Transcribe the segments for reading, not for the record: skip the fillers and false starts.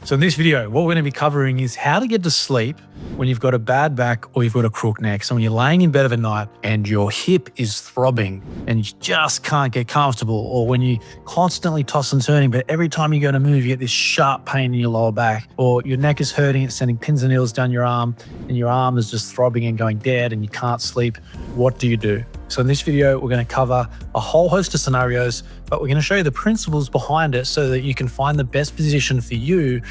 So in this video, what we're going to be covering is how to get to sleep when you've got a bad back or you've got a crook neck. So when you're laying in bed of a night and your hip is throbbing and you just can't get comfortable, or when you constantly toss and turning, but every time you go to move, you get this sharp pain in your lower back, or your neck is hurting, it's sending pins and needles down your arm and your arm is just throbbing and going dead and you can't sleep. What do you do? So in this video, we're going to cover a whole host of scenarios, but we're going to show you the principles behind it so that you can find the best position for you.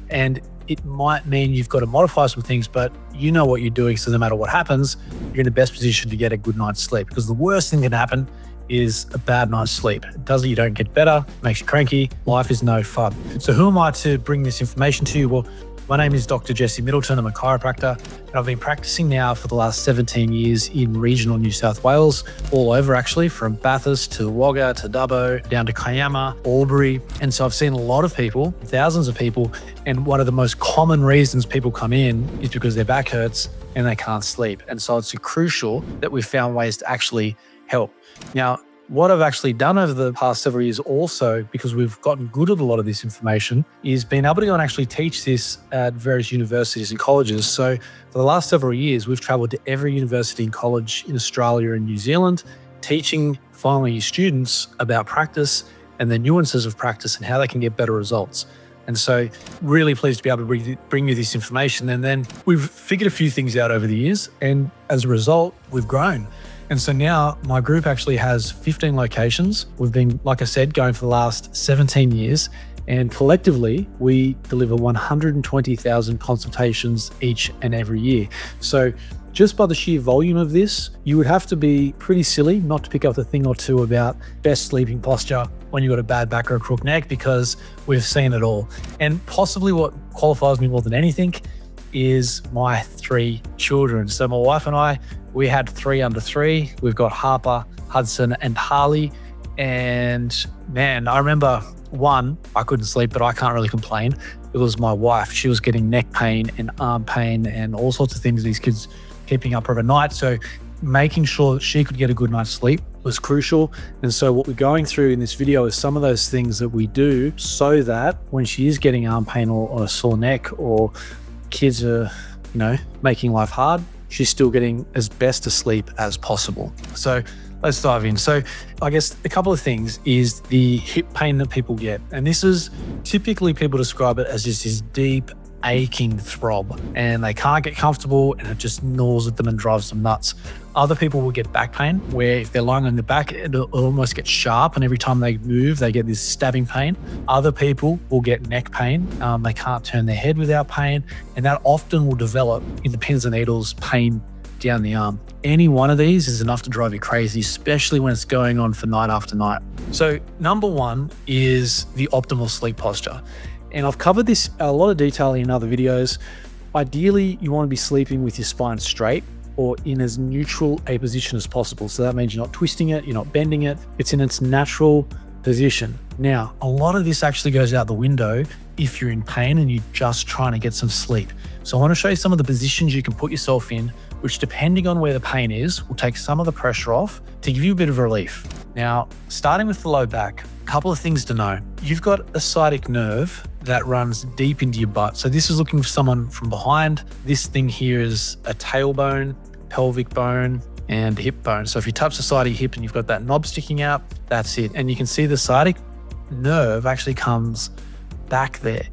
And it might mean you've got to modify some things, but you know what you're doing. So no matter what happens, you're in the best position to get a good night's sleep, because the worst thing that can happen is a bad night's sleep. It does it, you don't get better, makes you cranky. Life is no fun. So who am I to bring this information to you? Well, my name is Dr. Jesse Middleton. I'm a chiropractor, and I've been practicing now for the last 17 years in regional New South Wales, all over actually, from Bathurst to Wagga to Dubbo, down to Kiama, Albury. And so I've seen a lot of people, thousands of people, and one of the most common reasons people come in is because their back hurts and they can't sleep. And so it's crucial that we've found ways to actually help. Now, what I've actually done over the past several years also, because we've gotten good at a lot of this information, is being able to go and actually teach this at various universities and colleges. So for the last several years, we've traveled to every university and college in Australia and New Zealand, teaching final year students about practice and the nuances of practice and how they can get better results. And so really pleased to be able to bring you this information. And then we've figured a few things out over the years, and as a result, we've grown. And so now my group actually has 15 locations. We've been, like I said, going for the last 17 years, and collectively we deliver 120,000 consultations each and every year. So just by the sheer volume of this, you would have to be pretty silly not to pick up a thing or two about best sleeping posture when you've got a bad back or a crook neck, because we've seen it all. And possibly what qualifies me more than anything is my 3 children. So my wife and I, we had 3 under 3. We've got Harper, Hudson, and Harley. And man, I remember one, I couldn't sleep, but I can't really complain. It was my wife. She was getting neck pain and arm pain and all sorts of things these kids keeping up overnight. So making sure that she could get a good night's sleep was crucial. And so what we're going through in this video is some of those things that we do so that when she is getting arm pain or a sore neck, or kids are, making life hard, she's still getting as best a sleep as possible. So let's dive in. So I guess a couple of things is the hip pain that people get. And this is typically, people describe it as just this deep aching throb, and they can't get comfortable and it just gnaws at them and drives them nuts. Other people will get back pain, where if they're lying on the back, it'll almost get sharp, and every time they move, they get this stabbing pain. Other people will get neck pain. They can't turn their head without pain, and that often will develop into pins and needles pain down the arm. Any one of these is enough to drive you crazy, especially when it's going on for night after night. So number one is the optimal sleep posture. And I've covered this a lot of detail in other videos. Ideally, you want to be sleeping with your spine straight or in as neutral a position as possible. So that means you're not twisting it, you're not bending it, it's in its natural position. Now, a lot of this actually goes out the window if you're in pain and you're just trying to get some sleep. So I want to show you some of the positions you can put yourself in, which, depending on where the pain is, will take some of the pressure off to give you a bit of relief. Now, starting with the low back, a couple of things to know. You've got a sciatic nerve that runs deep into your butt. So this is looking for someone from behind. This thing here is a tailbone, pelvic bone, and hip bone. So if you touch the side of your hip and you've got that knob sticking out, that's it. And you can see the sciatic nerve actually comes back there.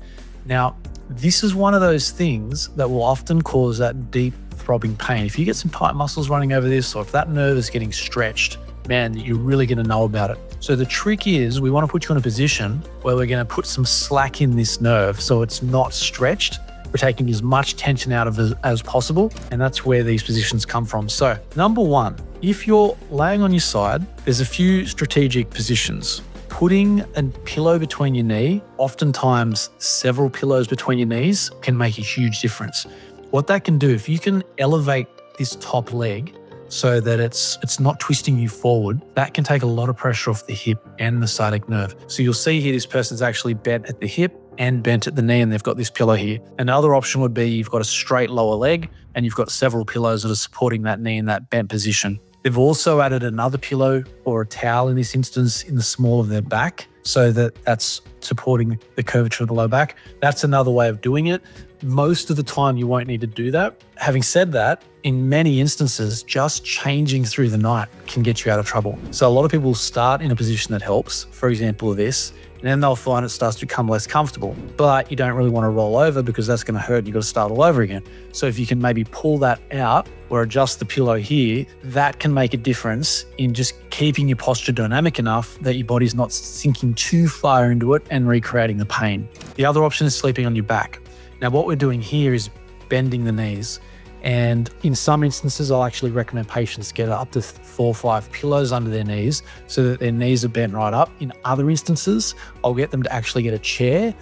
Now, this is one of those things that will often cause that deep throbbing pain. If you get some tight muscles running over this, or if that nerve is getting stretched, man, you're really going to know about it. So the trick is, we want to put you in a position where we're going to put some slack in this nerve so it's not stretched. We're taking as much tension out of it as possible, and that's where these positions come from. So number one, if you're laying on your side, there's a few strategic positions. Putting a pillow between your knee, oftentimes several pillows between your knees, can make a huge difference. What that can do, if you can elevate this top leg so that it's not twisting you forward, that can take a lot of pressure off the hip and the sciatic nerve. So you'll see here, this person's actually bent at the hip and bent at the knee, and they've got this pillow here. Another option would be you've got a straight lower leg and you've got several pillows that are supporting that knee in that bent position. They've also added another pillow or a towel in this instance in the small of their back so that that's supporting the curvature of the low back. That's another way of doing it. Most of the time you won't need to do that. Having said that, in many instances, just changing through the night can get you out of trouble. So a lot of people start in a position that helps, for example, this, and then they'll find it starts to become less comfortable. But you don't really want to roll over because that's going to hurt and you've got to start all over again. So if you can maybe pull that out or adjust the pillow here, that can make a difference in just keeping your posture dynamic enough that your body's not sinking too far into it and recreating the pain. The other option is sleeping on your back. Now, what we're doing here is bending the knees. And in some instances, I'll actually recommend patients get up to 4 or 5 pillows under their knees so that their knees are bent right up. In other instances, I'll get them to actually get a chair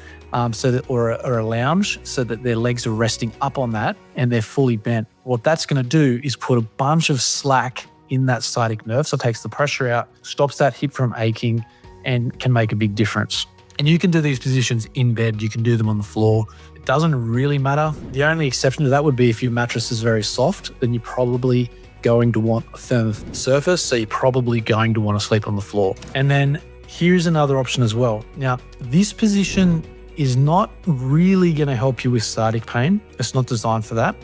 or a lounge so that their legs are resting up on that and they're fully bent. What that's going to do is put a bunch of slack in that sciatic nerve, so it takes the pressure out, stops that hip from aching, and can make a big difference. And you can do these positions in bed, you can do them on the floor. It doesn't really matter. The only exception to that would be if your mattress is very soft, then you're probably going to want a firm surface, so you're probably going to want to sleep on the floor. And then here's another option as well. Now, this position is not really going to help you with sciatic pain. It's not designed for that.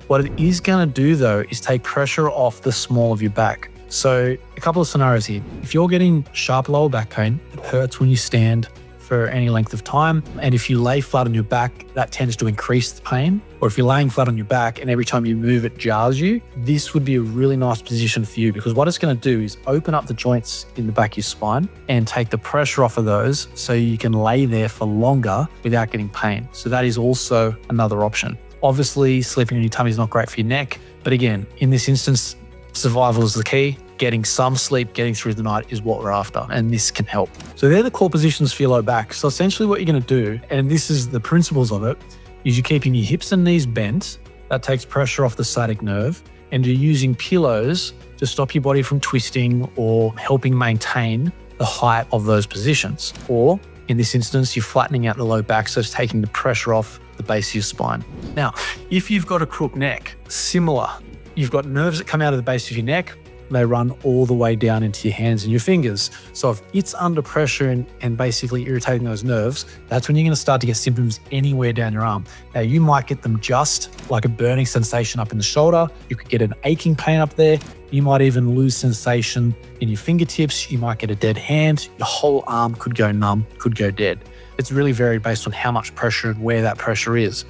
What it is going to do though is take pressure off the small of your back. So a couple of scenarios here. If you're getting sharp lower back pain, it hurts when you stand for any length of time. And if you lay flat on your back, that tends to increase the pain. Or if you're laying flat on your back and every time you move it jars you, this would be a really nice position for you because what it's going to do is open up the joints in the back of your spine and take the pressure off of those so you can lay there for longer without getting pain. So that is also another option. Obviously, sleeping on your tummy is not great for your neck. But again, in this instance, survival is the key. Getting some sleep, getting through the night is what we're after, and this can help. So they're the core positions for your low back. So essentially what you're going to do, and this is the principles of it, is you're keeping your hips and knees bent. That takes pressure off the sciatic nerve, and you're using pillows to stop your body from twisting or helping maintain the height of those positions. Or in this instance, you're flattening out the low back, so it's taking the pressure off the base of your spine. Now, if you've got a crook neck, similar. You've got nerves that come out of the base of your neck. They run all the way down into your hands and your fingers. So if it's under pressure and basically irritating those nerves, that's when you're going to start to get symptoms anywhere down your arm. Now, you might get them just like a burning sensation up in the shoulder. You could get an aching pain up there. You might even lose sensation in your fingertips. You might get a dead hand. Your whole arm could go numb, could go dead. It's really varied based on how much pressure and where that pressure is.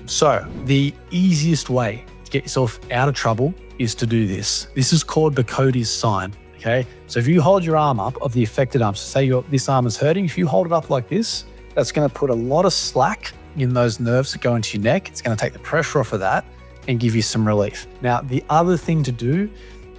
So the easiest way to get yourself out of trouble is to do this. This is called the Cody's sign, okay? So if you hold your arm up of the affected arm, so say this arm is hurting, if you hold it up like this, that's gonna put a lot of slack in those nerves that go into your neck. It's gonna take the pressure off of that and give you some relief. Now, the other thing to do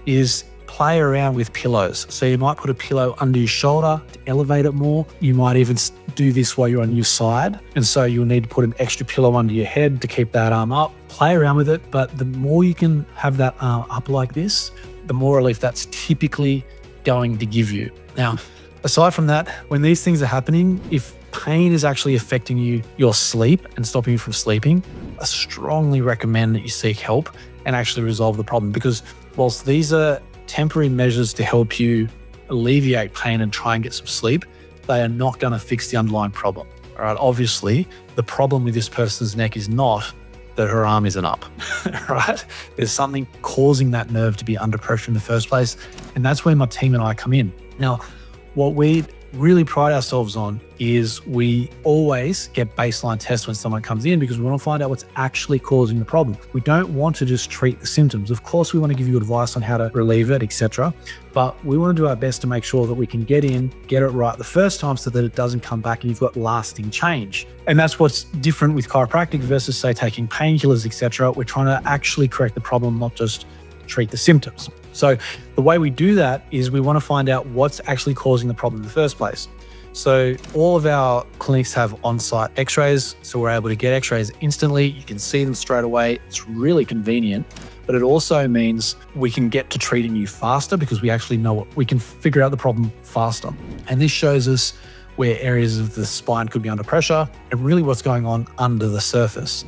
is play around with pillows. So you might put a pillow under your shoulder to elevate it more. You might even do this while you're on your side. And so you'll need to put an extra pillow under your head to keep that arm up. Play around with it, but the more you can have that arm up like this, the more relief that's typically going to give you. Now, aside from that, when these things are happening, if pain is actually affecting your sleep and stopping you from sleeping, I strongly recommend that you seek help and actually resolve the problem, because whilst these are temporary measures to help you alleviate pain and try and get some sleep, they are not going to fix the underlying problem. All right. Obviously, the problem with this person's neck is not that her arm isn't up, right? There's something causing that nerve to be under pressure in the first place. And that's where my team and I come in. Now, what we really pride ourselves on is we always get baseline tests when someone comes in, because we want to find out what's actually causing the problem. We don't want to just treat the symptoms. Of course, we want to give you advice on how to relieve it, etc. But we want to do our best to make sure that we can get it right the first time so that it doesn't come back and you've got lasting change. And that's what's different with chiropractic versus, say, taking painkillers, etc. We're trying to actually correct the problem, not just treat the symptoms. So the way we do that is we want to find out what's actually causing the problem in the first place. So all of our clinics have on-site x-rays, so we're able to get x-rays instantly. You can see them straight away. It's really convenient, but it also means we can get to treating you faster because we actually know we can figure out the problem faster. And this shows us where areas of the spine could be under pressure and really what's going on under the surface.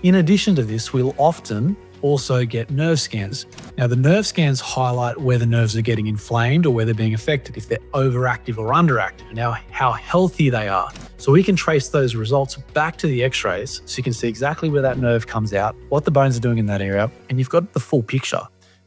In addition to this, we'll often also get nerve scans. Now, the nerve scans highlight where the nerves are getting inflamed or where they're being affected, if they're overactive or underactive, and how healthy they are. So we can trace those results back to the x-rays so you can see exactly where that nerve comes out, what the bones are doing in that area, and you've got the full picture.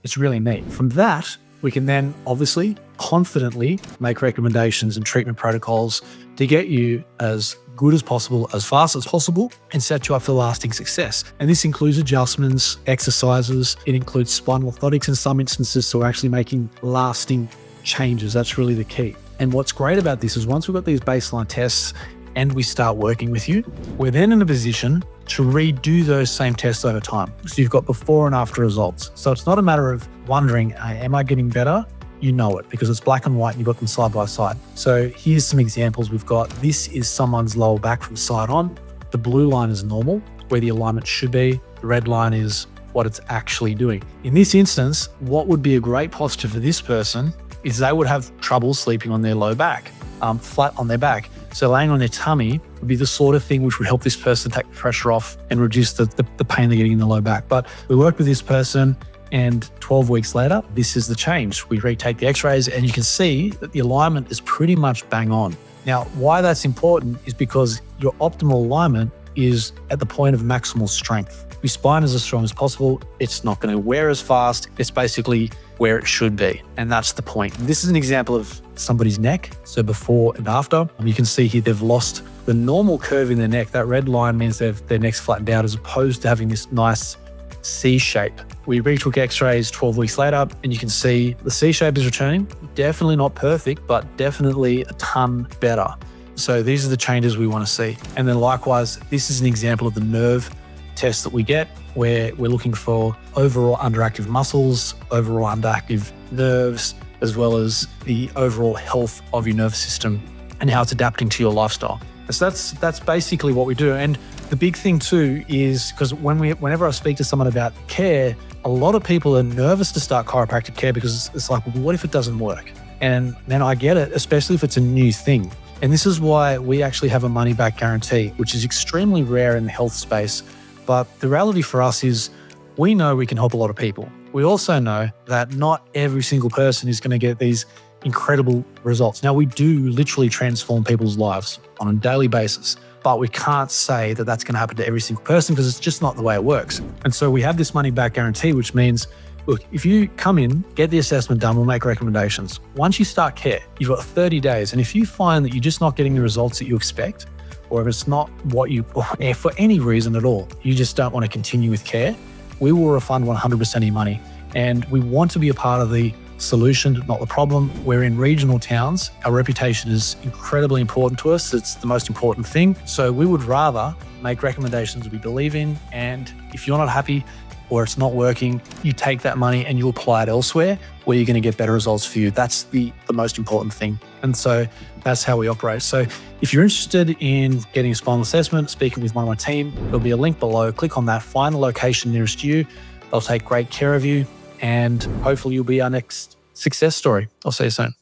It's really neat. From that, we can then obviously confidently make recommendations and treatment protocols to get you as good as possible, as fast as possible, and set you up for lasting success. And this includes adjustments, exercises, it includes spinal orthotics in some instances, so we're actually making lasting changes. That's really the key. And what's great about this is once we've got these baseline tests and we start working with you, we're then in a position to redo those same tests over time. So you've got before and after results. So it's not a matter of wondering, hey, am I getting better? You know it because it's black and white and you've got them side by side. So here's some examples we've got. This is someone's lower back from side on. The blue line is normal, where the alignment should be. The red line is what it's actually doing. In this instance, what would be a great posture for this person is they would have trouble sleeping on their low back, flat on their back. So laying on their tummy would be the sort of thing which would help this person take the pressure off and reduce the pain they're getting in the low back. But we worked with this person, and 12 weeks later, this is the change. We retake the x-rays and you can see that the alignment is pretty much bang on. Now, why that's important is because your optimal alignment is at the point of maximal strength. Your spine is as strong as possible. It's not going to wear as fast. It's basically where it should be. And that's the point. This is an example of somebody's neck. So before and after, you can see here they've lost the normal curve in their neck. That red line means their neck's flattened out as opposed to having this nice C shape. We retook x-rays 12 weeks later and you can see the C shape is returning. Definitely not perfect, but definitely a ton better. So these are the changes we want to see. And then likewise, this is an example of the nerve test that we get where we're looking for overall underactive muscles, overall underactive nerves, as well as the overall health of your nervous system and how it's adapting to your lifestyle. So that's basically what we do. And the big thing too is because whenever I speak to someone about care, a lot of people are nervous to start chiropractic care because it's like, well, what if it doesn't work? And then I get it, especially if it's a new thing. And this is why we actually have a money back guarantee, which is extremely rare in the health space. But the reality for us is we know we can help a lot of people. We also know that not every single person is going to get these incredible results. Now, we do literally transform people's lives on a daily basis, but we can't say that that's going to happen to every single person because it's just not the way it works. And so we have this money back guarantee, which means, look, if you come in, get the assessment done, we'll make recommendations. Once you start care, you've got 30 days. And if you find that you're just not getting the results that you expect, or if it's not what you, or for any reason at all, you just don't want to continue with care, we will refund 100% of your money. And we want to be a part of the solution, not the problem. We're in regional towns. Our reputation is incredibly important to us. It's the most important thing. So we would rather make recommendations we believe in. And if you're not happy or it's not working, you take that money and you apply it elsewhere where you're going to get better results for you. That's the most important thing. And so that's how we operate. So if you're interested in getting a spinal assessment, speaking with one of my team, there'll be a link below. Click on that, find the location nearest you. They'll take great care of you. And hopefully you'll be our next success story. I'll see you soon.